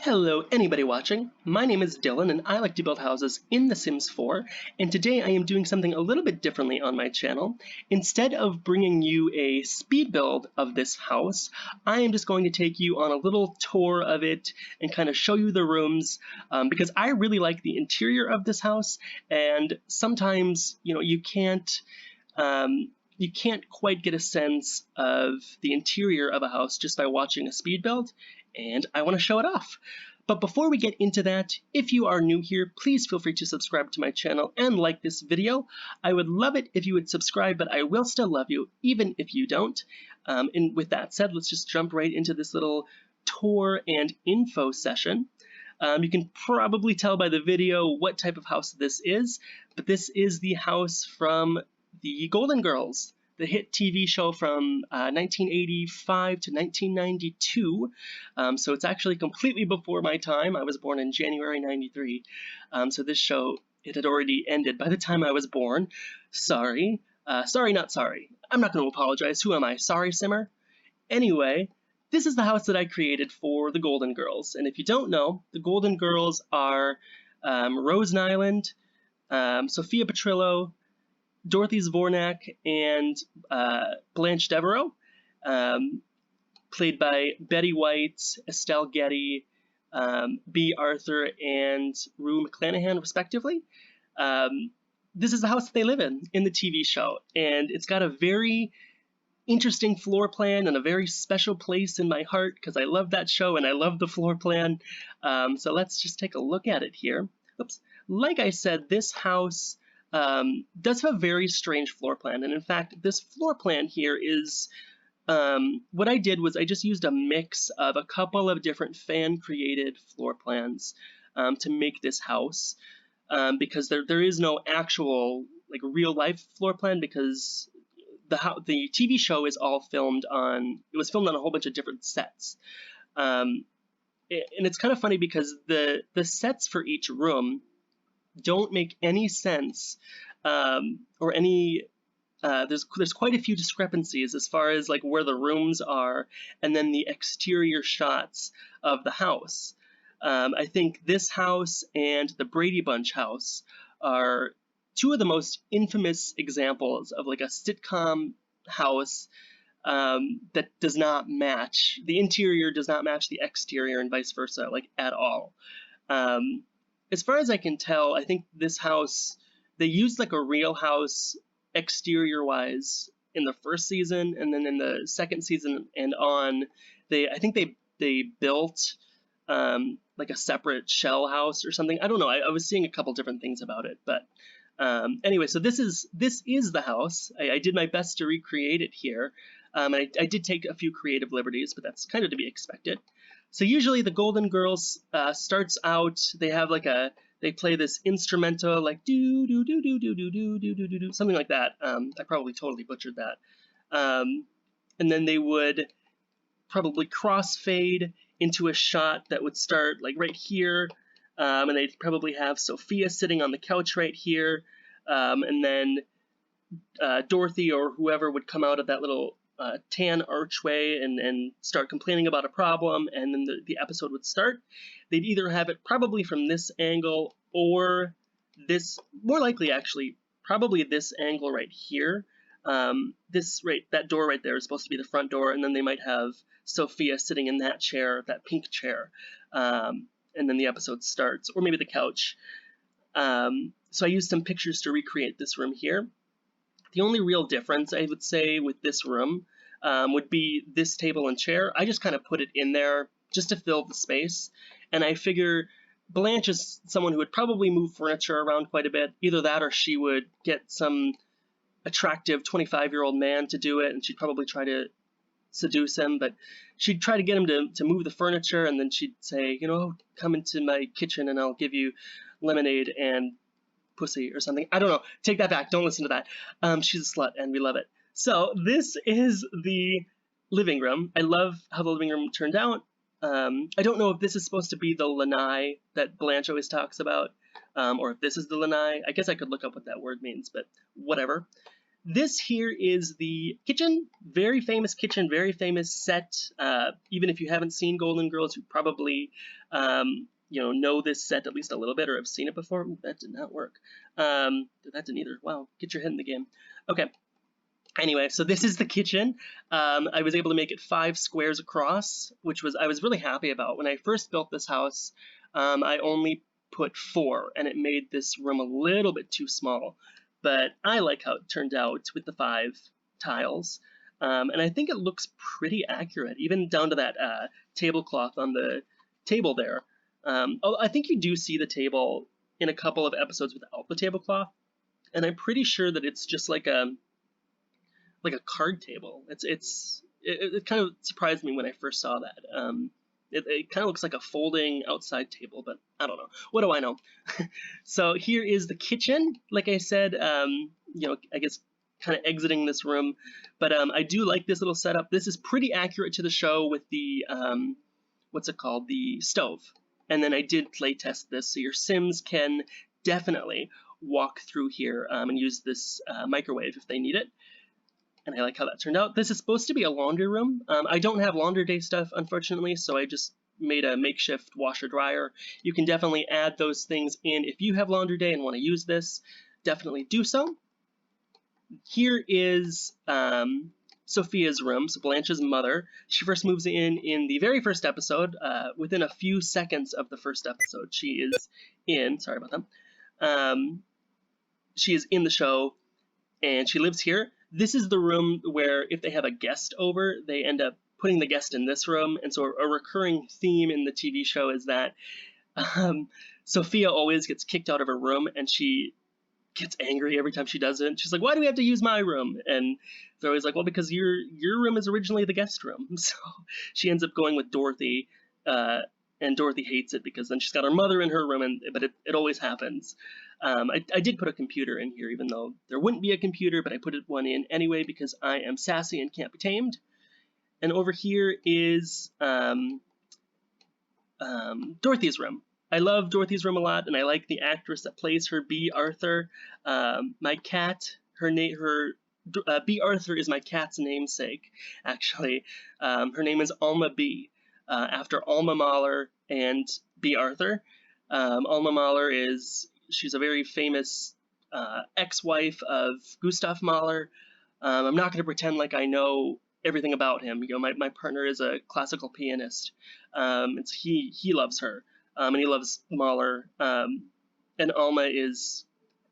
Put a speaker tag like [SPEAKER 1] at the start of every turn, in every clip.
[SPEAKER 1] Hello, anybody watching. My name is Dylan and I like to build houses in The Sims 4, and today I am doing something a little bit differently on my channel. Instead of bringing you a speed build of this house, I am just going to take you on a little tour of it and kind of show you the rooms, because I really like the interior of this house, and sometimes, you can't quite get a sense of the interior of a house just by watching a speed build, and I want to show it off. But before we get into that, if you are new here, please feel free to subscribe to my channel and like this video. I would love it if you would subscribe, but I will still love you even if you don't. And with that said, let's just jump right into this little tour and info session. You can probably tell by the video what type of house this is, but this is the house from the Golden Girls, the hit TV show from 1985 to 1992. So it's actually completely before my time. I was born in January 93. So this show, it had already ended by the time I was born. Sorry. Sorry, not sorry. I'm not going to apologize. Who am I? Sorry, Simmer? Anyway, this is the house that I created for the Golden Girls. And if you don't know, the Golden Girls are Rose Nylund, Sophia Petrillo, Dorothy Zbornak, and Blanche Devereaux, played by Betty White, Estelle Getty, B. Arthur, and Rue McClanahan, respectively. This is the house that they live in the TV show, and it's got a very interesting floor plan and a very special place in my heart because I love that show and I love the floor plan. So let's just take a look at it here. Oops. Like I said, this house does have a very strange floor plan, and in fact this floor plan here is what I did was I just used a mix of a couple of different fan created floor plans to make this house, because there is no actual like real life floor plan, because the TV show is all filmed on a whole bunch of different sets, and it's kind of funny because the sets for each room don't make any sense, or any there's quite a few discrepancies as far as like where the rooms are and then the exterior shots of the house. I think this house and the Brady Bunch house are two of the most infamous examples of like a sitcom house that does not match, the interior does not match the exterior and vice versa, like at all. As far as I can tell, I think this house, they used like a real house exterior-wise in the first season, and then in the second season and on, I think they built like a separate shell house or something. I don't know. I was seeing a couple different things about it, but anyway, so this is the house. I did my best to recreate it here. I did take a few creative liberties, but that's kind of to be expected. So usually the Golden Girls starts out, they have like they play this instrumental like do do do do do do do do do do do, something like that. I probably totally butchered that. And then they would probably crossfade into a shot that would start like right here, and they'd probably have Sophia sitting on the couch right here, and then Dorothy or whoever would come out of that little tan archway and start complaining about a problem, and then the episode would start. They'd either have it probably from this angle or this, more likely actually, probably this angle right here. That door right there is supposed to be the front door, and then they might have Sophia sitting in that chair, that pink chair, and then the episode starts, or maybe the couch. So I used some pictures to recreate this room here. The only real difference, I would say, with this room would be this table and chair. I just kind of put it in there just to fill the space. And I figure Blanche is someone who would probably move furniture around quite a bit. Either that or she would get some attractive 25-year-old man to do it, and she'd probably try to seduce him. But she'd try to get him to move the furniture, and then she'd say, come into my kitchen and I'll give you lemonade and pussy or something. I don't know. Take that back. Don't listen to that. She's a slut and we love it. So this is the living room. I love how the living room turned out. I don't know if this is supposed to be the lanai that Blanche always talks about, or if this is the lanai. I guess I could look up what that word means, but whatever. This here is the kitchen, very famous kitchen, very famous set. Even if you haven't seen Golden Girls, you probably know this set at least a little bit or have seen it before. Ooh, that did not work. That didn't either. Wow, get your head in the game. Okay. Anyway, so this is the kitchen. I was able to make it 5 squares across, which I was really happy about. When I first built this house, I only put 4, and it made this room a little bit too small. But I like how it turned out with the 5 tiles. And I think it looks pretty accurate, even down to that tablecloth on the table there. Although I think you do see the table in a couple of episodes without the tablecloth, and I'm pretty sure that it's just like a card table. It kind of surprised me when I first saw that. It kind of looks like a folding outside table, but I don't know. What do I know? So here is the kitchen. Like I said, I guess kind of exiting this room, but I do like this little setup. This is pretty accurate to the show with the what's it called, the stove. And then I did play test this, so your Sims can definitely walk through here and use this microwave if they need it. And I like how that turned out. This is supposed to be a laundry room. I don't have laundry day stuff, unfortunately, so I just made a makeshift washer dryer. You can definitely add those things in if you have laundry day and want to use this. Definitely do so. Here is Sophia's room, so Blanche's mother. She first moves in the very first episode. Within a few seconds of the first episode, she is in. Sorry about that. She is in the show, and she lives here. This is the room where if they have a guest over, they end up putting the guest in this room. And so a recurring theme in the TV show is that Sophia always gets kicked out of her room, and she gets angry every time she does it. She's like, why do we have to use my room? And they're always like, well, because your room is originally the guest room. So she ends up going with Dorothy, and Dorothy hates it because then she's got her mother in her room, but it always happens. I did put a computer in here, even though there wouldn't be a computer, but I put one in anyway because I am sassy and can't be tamed. And over here is Dorothy's room. I love Dorothy's room a lot, and I like the actress that plays her, B. Arthur. My cat, B. Arthur is my cat's namesake, actually. Her name is Alma B, after Alma Mahler and B. Arthur. Alma Mahler she's a very famous ex-wife of Gustav Mahler. I'm not going to pretend like I know everything about him. My partner is a classical pianist. He loves her, and he loves Mahler. And Alma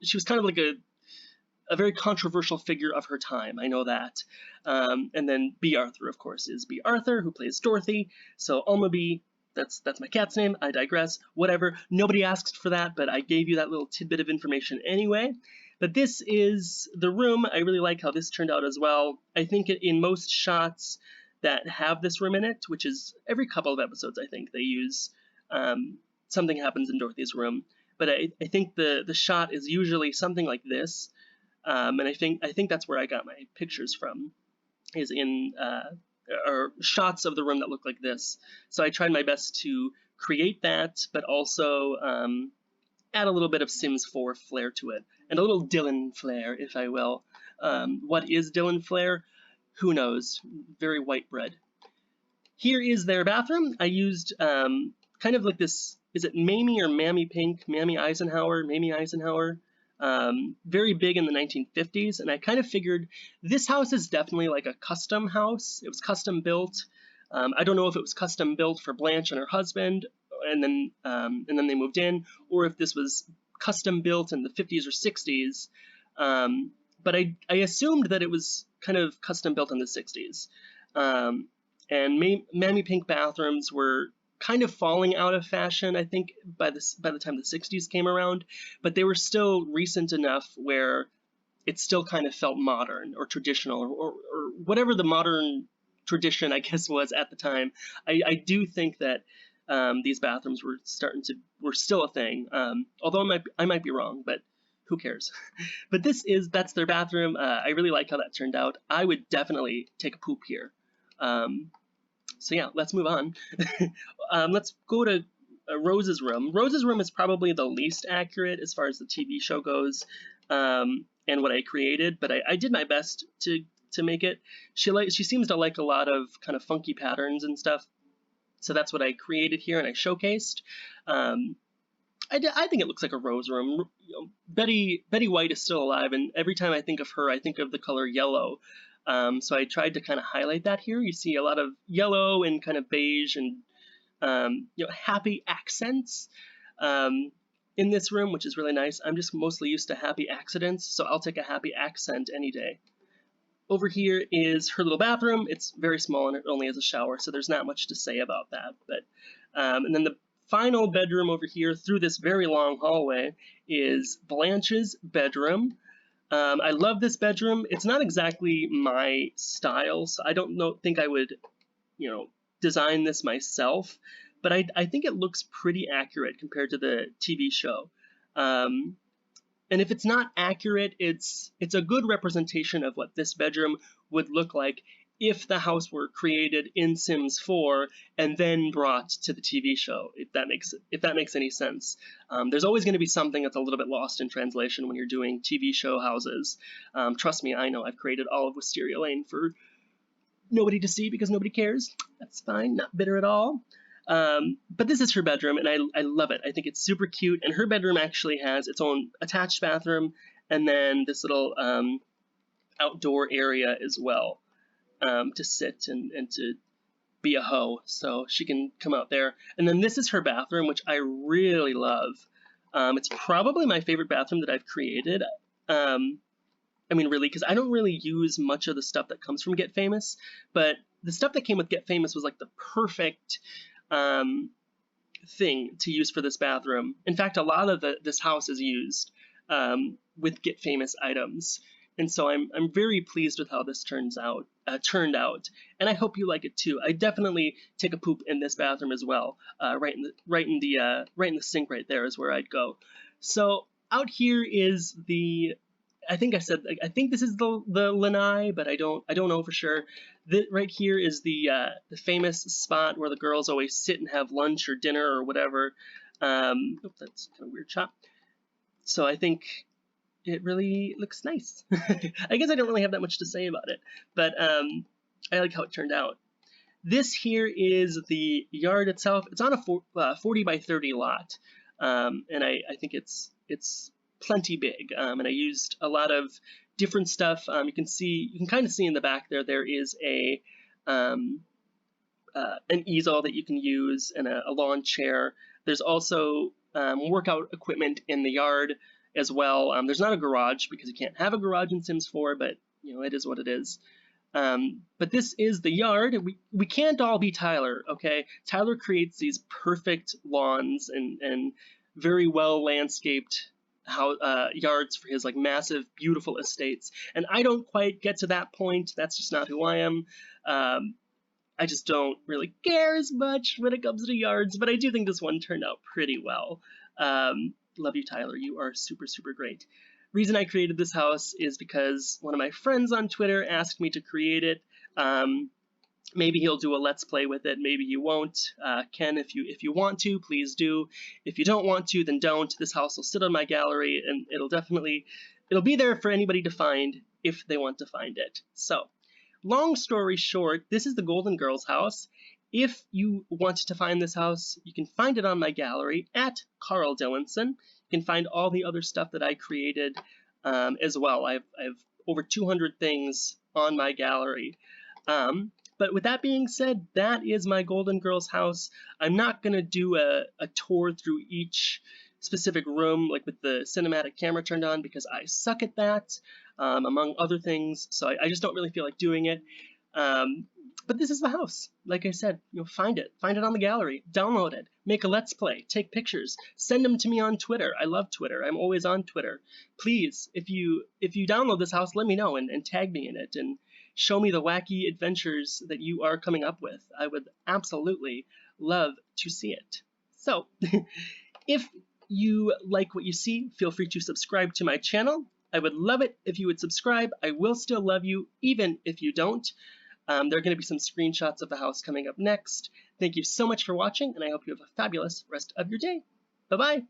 [SPEAKER 1] she was kind of like a very controversial figure of her time. I know that. And then B. Arthur, of course, is B. Arthur, who plays Dorothy. So Alma B. That's my cat's name. I digress. Whatever. Nobody asked for that, but I gave you that little tidbit of information anyway. But this is the room. I really like how this turned out as well. I think in most shots that have this room in it, which is every couple of episodes, I think they use something happens in Dorothy's room. But I think the shot is usually something like this, and I think that's where I got my pictures from, is in or shots of the room that look like this. So I tried my best to create that, but also add a little bit of Sims 4 flair to it, and a little Dylan flair, if I will. What is Dylan flair? Who knows? Very white bread. Here is their bathroom. I used kind of like this, is it Mamie or Mammy Pink? Mamie Eisenhower? Very big in the 1950s, and I kind of figured this house is definitely like a custom house. It was custom built. I don't know if it was custom built for Blanche and her husband, and then they moved in, or if this was custom built in the 50s or 60s. But I assumed that it was kind of custom built in the 60s. And Mammy Pink bathrooms were kind of falling out of fashion, I think, by the time the 60s came around, but they were still recent enough where it still kind of felt modern or traditional, or whatever the modern tradition, I guess, was at the time. I do think that these bathrooms were still a thing, although I might be wrong, but who cares? But that's their bathroom. I really like how that turned out. I would definitely take a poop here. So yeah, let's move on. Let's go to Rose's room. Rose's room is probably the least accurate as far as the TV show goes. and what I created, but I did my best to make it. She seems to like a lot of kind of funky patterns and stuff, so that's what I created here and I showcased. I think it looks like a rose room. You know, Betty White is still alive, and every time I think of her, I think of the color yellow. So I tried to kind of highlight that here. You see a lot of yellow and kind of beige and happy accents in this room, which is really nice. I'm just mostly used to happy accidents, so I'll take a happy accent any day. Over here is her little bathroom. It's very small and it only has a shower, so there's not much to say about that. But and then the final bedroom over here through this very long hallway is Blanche's bedroom. I love this bedroom. It's not exactly my style, so I don't think I would, design this myself, but I think it looks pretty accurate compared to the TV show. And if it's not accurate, it's a good representation of what this bedroom would look like if the house were created in Sims 4 and then brought to the TV show, if that makes any sense. There's always going to be something that's a little bit lost in translation when you're doing TV show houses. Trust me, I know. I've created all of Wisteria Lane for nobody to see because nobody cares. That's fine, not bitter at all. But this is her bedroom, and I love it. I think it's super cute, and her bedroom actually has its own attached bathroom, and then this little outdoor area as well to sit and to be a hoe, so she can come out there. And then this is her bathroom, which I really love. It's probably my favorite bathroom that I've created. I mean, really, because I don't really use much of the stuff that comes from Get Famous, but the stuff that came with Get Famous was like the perfect thing to use for this bathroom. In fact, a lot of this house is used with Get Famous items, and so I'm very pleased with how this turned out, and I hope you like it too. I definitely take a poop in this bathroom as well. Right in the sink right there is where I'd go. So out here is the. I think this is the lanai, but I don't know for sure. Right here is the famous spot where the girls always sit and have lunch or dinner or whatever. Oops, that's kind of weird shot. So I think it really looks nice. I guess I don't really have that much to say about it, but I like how it turned out. This here is the yard itself. It's on a 40 by 30 lot, and I think it's plenty big, and I used a lot of different stuff. You can kind of see in the back there is an easel that you can use and a lawn chair. There's also workout equipment in the yard as well. There's not a garage because you can't have a garage in Sims 4, but it is what it is. But this is the yard. We can't all be Tyler, okay? Tyler creates these perfect lawns and very well landscaped yards for his massive, beautiful estates, and I don't quite get to that point. That's just not who I am. I just don't really care as much when it comes to yards, but I do think this one turned out pretty well. Love you, Tyler. You are super, super great. Reason I created this house is because one of my friends on Twitter asked me to create it. Maybe he'll do a Let's Play with it. Maybe he won't. Ken, if you want to, please do. If you don't want to, then don't. This house will sit on my gallery, and it'll be there for anybody to find if they want to find it. So, long story short, this is the Golden Girls house. If you want to find this house, you can find it on my gallery at Carl Dillinson. You can find all the other stuff that I created as well. I have over 200 things on my gallery. But with that being said, that is my Golden Girls house. I'm not going to do a tour through each specific room, like with the cinematic camera turned on, because I suck at that, among other things, so I just don't really feel like doing it. But this is the house. Like I said, find it on the gallery, download it, make a Let's Play, take pictures, send them to me on Twitter. I love Twitter. I'm always on Twitter. Please, if you download this house, let me know and tag me in it and show me the wacky adventures that you are coming up with. I would absolutely love to see it. So, if you like what you see, feel free to subscribe to my channel. I would love it if you would subscribe. I will still love you even if you don't. There are going to be some screenshots of the house coming up next. Thank you so much for watching, and I hope you have a fabulous rest of your day. Bye-bye!